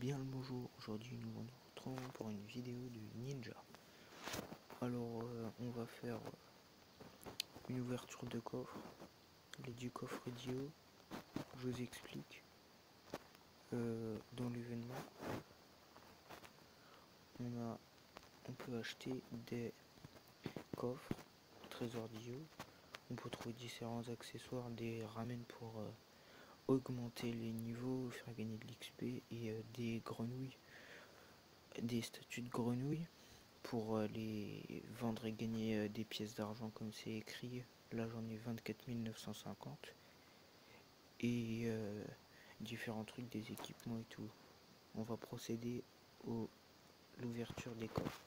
Bien le bonjour, aujourd'hui nous nous retrouvons pour une vidéo du ninja. Alors on va faire une ouverture de coffre, du coffre Dio. Je vous explique. Dans l'événement, on peut acheter des coffres trésor Dio. On peut trouver différents accessoires, des ramen pour augmenter les niveaux, faire gagner de l'XP et des grenouilles, des statues de grenouilles pour les vendre et gagner des pièces d'argent comme c'est écrit. Là j'en ai 24 950 et différents trucs, des équipements et tout. On va procéder à l'ouverture des coffres.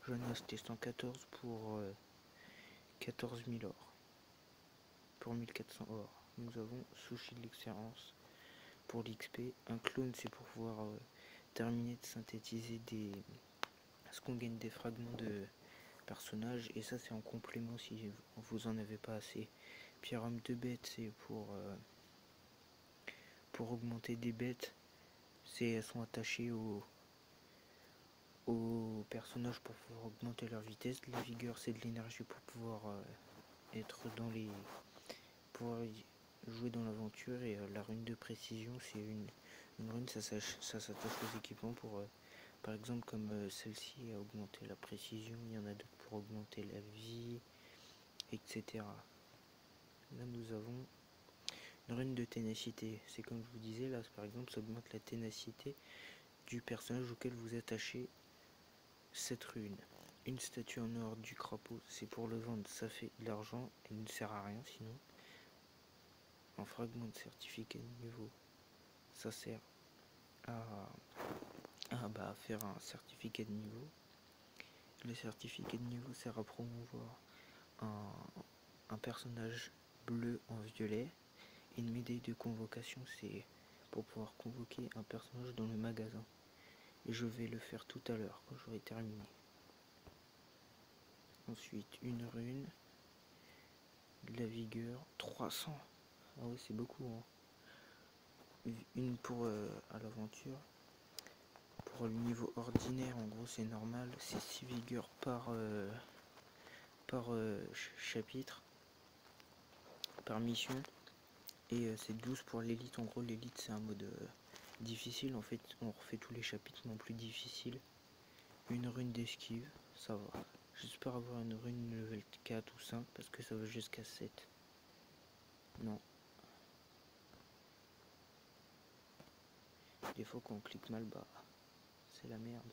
J'en ai acheté 114 pour 14 000 or. Pour 1400 or. Nous avons Sushi de l'expérience pour l'XP. Un clone, c'est pour pouvoir terminer de synthétiser ce qu'on gagne des fragments de personnages, et ça c'est en complément si vous en avez pas assez. Pyramide de bêtes, c'est pour augmenter des bêtes, elles sont attachées aux personnages pour pouvoir augmenter leur vitesse. La vigueur, c'est de l'énergie pour pouvoir être dans les pouvoir jouer dans l'aventure, et la rune de précision, c'est une rune, ça s'attache aux équipements pour par exemple comme celle-ci a augmenté la précision, il y en a d'autres pour augmenter la vie, etc. Là nous avons une rune de ténacité. C'est comme je vous disais, là par exemple ça augmente la ténacité du personnage auquel vous attachez cette rune. Une statue en or du crapaud, c'est pour le vendre, ça fait de l'argent, elle ne sert à rien sinon. Un fragment de certificat de niveau, ça sert à faire un certificat de niveau. Le certificat de niveau sert à promouvoir un personnage bleu en violet. Une médaille de convocation, c'est pour pouvoir convoquer un personnage dans le magasin. Et je vais le faire tout à l'heure quand j'aurai terminé. Ensuite, une rune, de la vigueur, 300. Ah oui, c'est beaucoup, hein. Une pour à l'aventure. Pour le niveau ordinaire, en gros, c'est normal. C'est 6 vigueur par chapitre, par mission. Et c'est 12 pour l'élite. En gros, l'élite, c'est un mode difficile. En fait, on refait tous les chapitres, mais en plus difficile. Une rune d'esquive, ça va. J'espère avoir une rune level 4 ou 5 parce que ça va jusqu'à 7. Non. Des fois quand on clique mal, bah c'est la merde.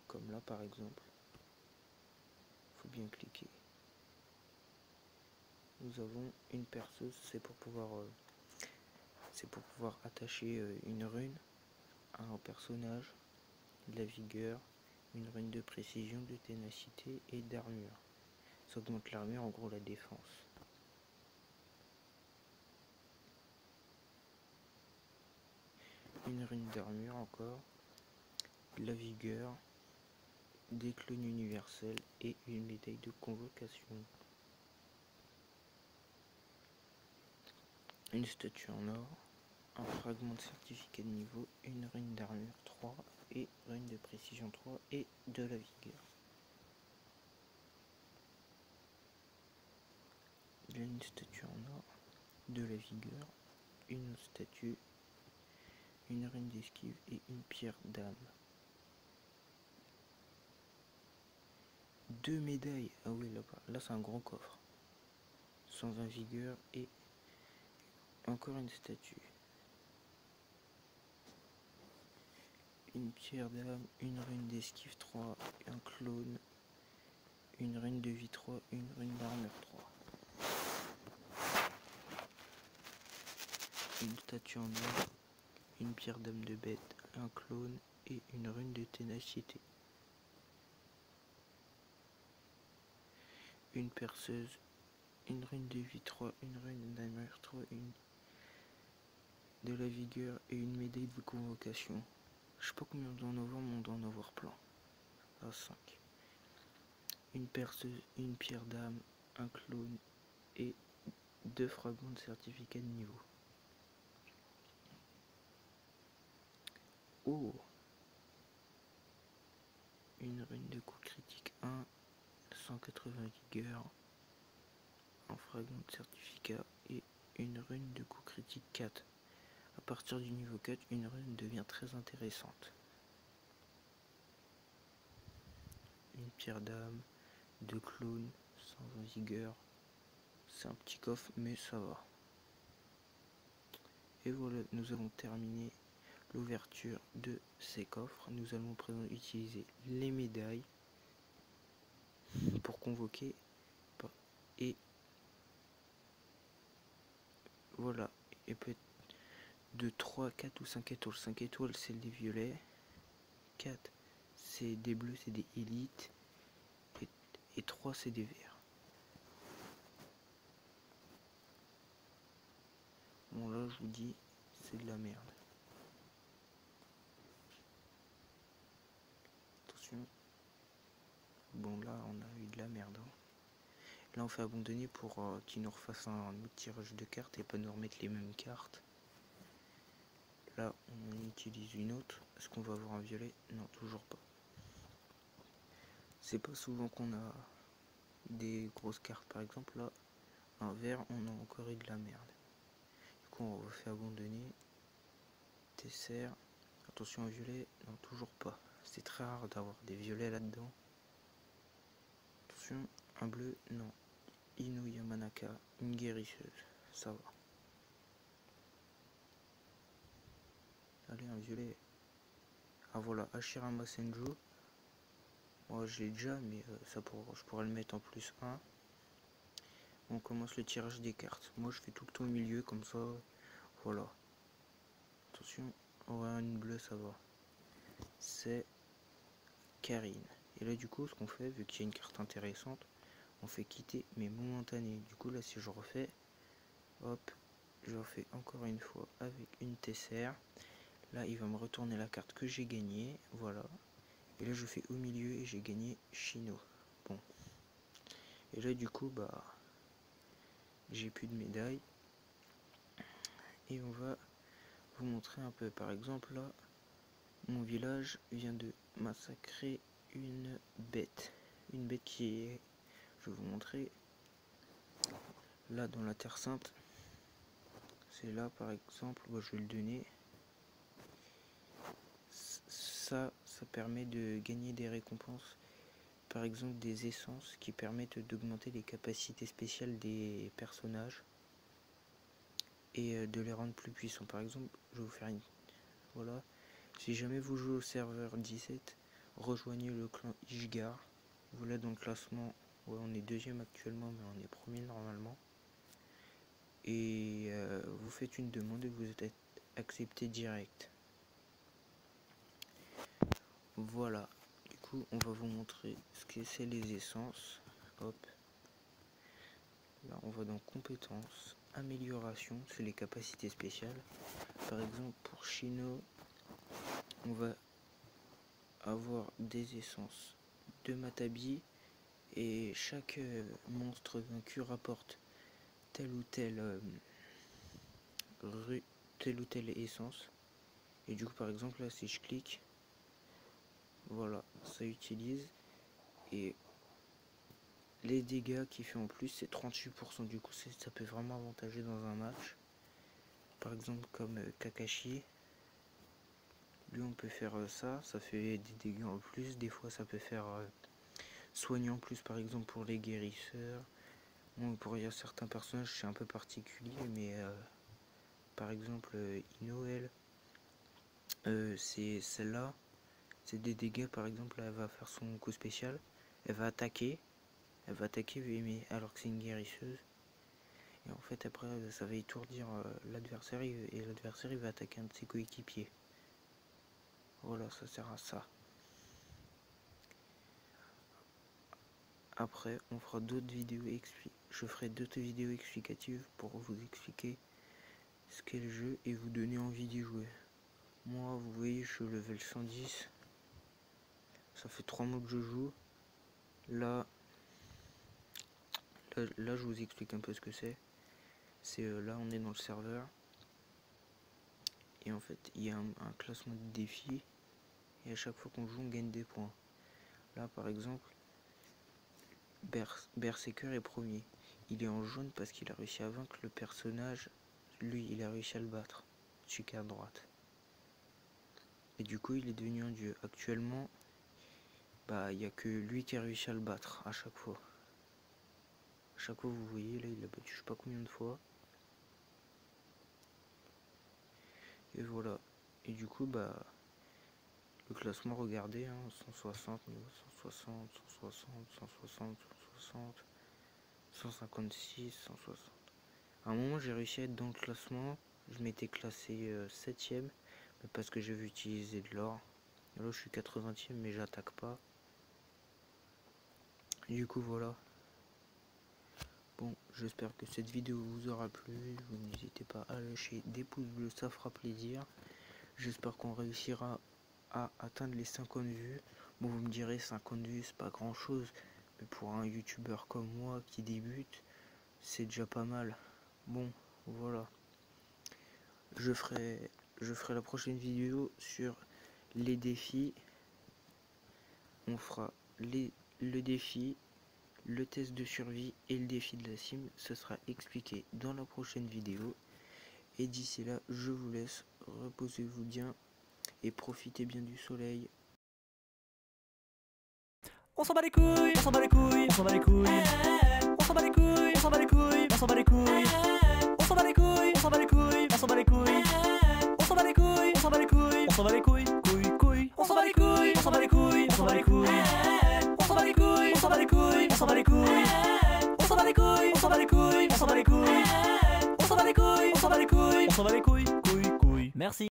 Comme là par exemple. Faut bien cliquer. Nous avons une perceuse, c'est pour pouvoir attacher une rune à un personnage, de la vigueur, une rune de précision, de ténacité et d'armure. Ça augmente l'armure, en gros la défense. Une rune d'armure encore, de la vigueur, des clones universels et une médaille de convocation. Une statue en or, un fragment de certificat de niveau, une rune d'armure 3 et rune de précision 3 et de la vigueur. Là, une statue en or, de la vigueur, une statue, une rune d'esquive et une pierre d'âme. 2 médailles, ah oui là c'est un gros coffre. 120 vigueur et encore une statue. Une pierre d'âme, une rune d'esquive 3, un clone, une rune de vie 3, une rune d'armure 3. Une statue en or, une pierre d'âme de bête, un clone et une rune de ténacité. Une perceuse, une rune de vie 3, une rune d'armure 3, une de la vigueur et une médaille de convocation. Je sais pas combien on doit en avoir, mais on doit en avoir plein. À 5. Une perceuse, une pierre d'âme, un clone et 2 fragments de certificat de niveau. Oh, une rune de coup critique 1, 180 vigueur, un fragment de certificat et une rune de coup critique 4. À partir du niveau 4, une rune devient très intéressante. Une pierre d'âme, 2 clones, 120 vigueur. C'est un petit coffre, mais ça va. Et voilà, nous avons terminé l'ouverture de ces coffres. Nous allons présent utiliser les médailles pour convoquer. Et voilà. Et peut-être de 3, 4 ou 5 étoiles. 5 étoiles, c'est des violets. 4, c'est des bleus, c'est des élites. Et 3, c'est des verts. Bon, là, je vous dis, c'est de la merde. Attention. Bon, là, on a eu de la merde. Hein. Là, on fait abandonner pour qu'ils nous refassent un autre tirage de cartes et pas nous remettre les mêmes cartes. Là, on utilise une autre. Est-ce qu'on va avoir un violet? Non, toujours pas. C'est pas souvent qu'on a des grosses cartes. Par exemple, là, un vert, on a encore eu de la merde. Du coup, on refait abandonner. Tesser. Attention, un violet? Non, toujours pas. C'est très rare d'avoir des violets là-dedans. Attention, un bleu? Non. Inu Yamanaka, une guérisseuse. Ça va. Allez, un violet. Ah voilà, Hashirama Senju. Moi je l'ai déjà, mais ça je pourrais le mettre en plus 1. On commence le tirage des cartes. Moi je fais tout le temps au milieu, comme ça. Voilà. Attention, ouais, une bleue, ça va. C'est Karine. Et là du coup, ce qu'on fait, vu qu'il y a une carte intéressante, on fait quitter mais momentané. Du coup là, si je refais, hop, je refais encore une fois avec une Tesser. Là, il va me retourner la carte que j'ai gagnée. Voilà. Et là, je fais au milieu et j'ai gagné Shino. Bon. Et là, du coup, bah, j'ai plus de médailles. Et on va vous montrer un peu. Par exemple, là, mon village vient de massacrer une bête. Une bête qui est... Je vais vous montrer. Là, dans la Terre Sainte. C'est là, par exemple. Bah, je vais le donner. Ça permet de gagner des récompenses. Par exemple, des essences qui permettent d'augmenter les capacités spéciales des personnages. Et de les rendre plus puissants. Par exemple, je vais vous faire une... Voilà. Si jamais vous jouez au serveur 17, rejoignez le clan Ishgar. Voilà, dans le classement, ouais, on est deuxième actuellement, mais on est premier normalement. Et vous faites une demande et vous êtes accepté direct. Voilà. Du coup, on va vous montrer ce que c'est les essences. Hop. Là, on va dans compétences, amélioration, c'est les capacités spéciales. Par exemple, pour Shino, on va avoir des essences de Matabi et chaque monstre vaincu rapporte telle ou telle essence. Et du coup, par exemple, là, si je clique, voilà, ça utilise. Et les dégâts qu'il fait en plus, c'est 38%. Du coup, ça peut vraiment avantager dans un match. Par exemple, comme Kakashi. Lui, on peut faire ça fait des dégâts en plus. Des fois, ça peut faire soigner en plus, par exemple, pour les guérisseurs. Bon, pour y a certains personnages, c'est un peu particulier, mais par exemple, Inoue, c'est celle-là. C'est des dégâts, par exemple, elle va faire son coup spécial. Elle va attaquer, mais alors que c'est une guérisseuse. Et en fait, après, ça va étourdir l'adversaire et l'adversaire il va attaquer un de ses coéquipiers. Voilà, ça sert à ça. Après, on fera d'autres vidéos je ferai d'autres vidéos explicatives pour vous expliquer ce qu'est le jeu et vous donner envie d'y jouer. Moi, vous voyez, je suis level 110. Ça fait 3 mois que je joue. Là, je vous explique un peu ce que c'est. C'est là, on est dans le serveur. et en fait il y a un classement de défis et à chaque fois qu'on joue on gagne des points. Là par exemple Berserker est premier, il est en jaune parce qu'il a réussi à vaincre le personnage, lui il a réussi à le battre, celui qui est à droite, et du coup il est devenu un dieu. Actuellement il n'y a que lui qui a réussi à le battre à chaque fois. À chaque fois vous voyez là il l'a battu je sais pas combien de fois. Et voilà. Et du coup le classement regardez, 160 niveau 160, 160, 160, 160, 156, 160. À un moment j'ai réussi à être dans le classement. Je m'étais classé 7ème parce que j'avais utilisé de l'or. Là je suis 80ème mais j'attaque pas. Du coup voilà. Bon, j'espère que cette vidéo vous aura plu. Vous n'hésitez pas à lâcher des pouces bleus, ça fera plaisir. J'espère qu'on réussira à atteindre les 50 vues. Bon, vous me direz 50 vues c'est pas grand chose, mais pour un youtubeur comme moi qui débute, c'est déjà pas mal. Bon, voilà. Je ferai la prochaine vidéo sur les défis. On fera le défi, le test de survie et le défi de la cime. Ce sera expliqué dans la prochaine vidéo. Et d'ici là, je vous laisse. Reposez-vous bien et profitez bien du soleil. On s'en bat les couilles, on s'en bat les couilles, on s'en bat les couilles. On s'en bat les couilles, on s'en bat les couilles, on s'en bat les couilles. On s'en bat les couilles, on s'en bat les couilles, on s'en bat les couilles. On s'en bat les couilles, on s'en bat les couilles, on s'en bat les couilles, couilles, couilles. On s'en bat les couilles, on s'en bat les couilles, on s'en bat les couilles. On s'en bat les couilles, on s'en bat les couilles, on s'en bat les couilles. On s'en bat les couilles, on s'en bat les couilles, on s'en bat les couilles. On s'en bat les couilles, on s'en bat les couilles, on s'en bat les couilles, couilles, couilles. Merci.